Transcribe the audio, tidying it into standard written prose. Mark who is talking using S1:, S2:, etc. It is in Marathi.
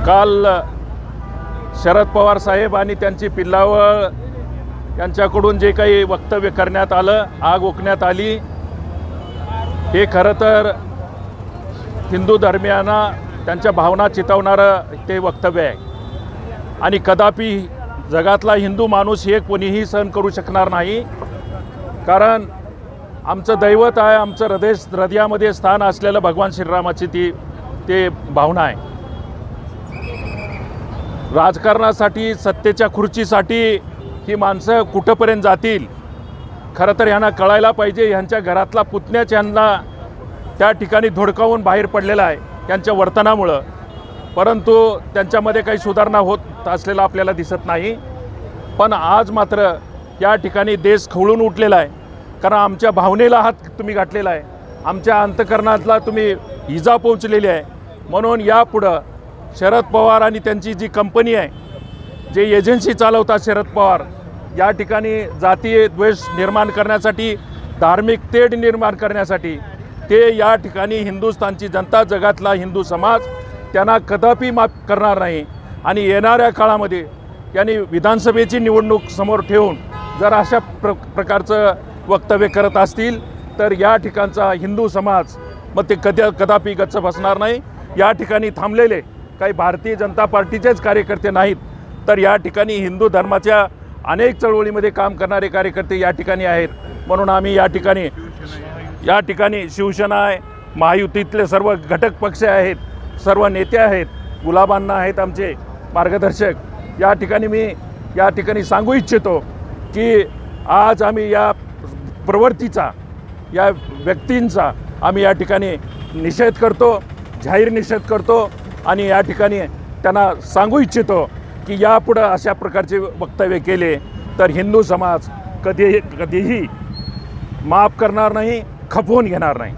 S1: काल शरद पवार साहेब आणि त्यांची पिल्लावळ यांच्याकडून जे काही वक्तव्य करण्यात आलं, आग ओकण्यात आली, हे खरं तर हिंदू धर्मियांना त्यांच्या भावना चितवणारं ते वक्तव्य आहे आणि कदापि जगातला हिंदू माणूस हे कोणीही सहन करू शकणार नाही. कारण आमचं दैवत आहे, आमचं हृदयामध्ये स्थान असलेलं भगवान श्रीरामाची ते भावना आहे. राजकारणासाठी, सत्तेच्या खुर्चीसाठी ही माणसं कुठंपर्यंत जातील खरं तर यांना कळायला पाहिजे. ह्यांच्या घरातला पुतण्याच यांना त्या ठिकाणी धोडकावून बाहेर पडलेला आहे त्यांच्या वर्तनामुळं, परंतु त्यांच्यामध्ये काही सुधारणा होत असलेलं आपल्याला दिसत नाही. पण आज मात्र या ठिकाणी देश खवळून उठलेला आहे, कारण आमच्या भावनेला हात तुम्ही गाठलेला आहे, आमच्या अंतःकरणातला तुम्ही इजा पोहोचलेली आहे. म्हणून यापुढं शरद पवार आणि त्यांची जी कंपनी आहे, जे एजन्सी चालवतात शरद पवार, या ठिकाणी जातीय द्वेष निर्माण करण्यासाठी, धार्मिक तेढ निर्माण करण्यासाठी ते या ठिकाणी हिंदुस्थानची जनता, जगातला हिंदू समाज त्यांना कदापि माफ करणार नाही. आणि येणाऱ्या काळामध्ये त्यांनी विधानसभेची निवडणूक समोर ठेवून जर अशा प्रकारचं वक्तव्य करत असतील तर या ठिकाणचा हिंदू समाज मग ते कदापि गच्च बसणार नाही. या ठिकाणी थांबलेले काही भारतीय जनता पार्टीचेच कार्यकर्ते नाहीत, तर या ठिकाणी हिंदू धर्माच्या अनेक चळवळीमध्ये काम करणारे कार्यकर्ते या ठिकाणी आहेत. म्हणून आम्ही या ठिकाणी शिवसेना आहे, महायुतीतले सर्व घटक पक्ष आहेत, सर्व नेते आहेत, गुलाबांना आहेत आमचे मार्गदर्शक. या ठिकाणी सांगू इच्छितो की आज आम्ही या प्रवृत्तीचा, या व्यक्तींचा आम्ही या ठिकाणी निषेध करतो, जाहीर निषेध करतो आणि या ठिकाणी त्यांना सांगू इच्छितो की यापुढं अशा प्रकारचे वक्तव्य केले तर हिंदू समाज कधीही माफ करणार नाही, खपवून घेणार नाही.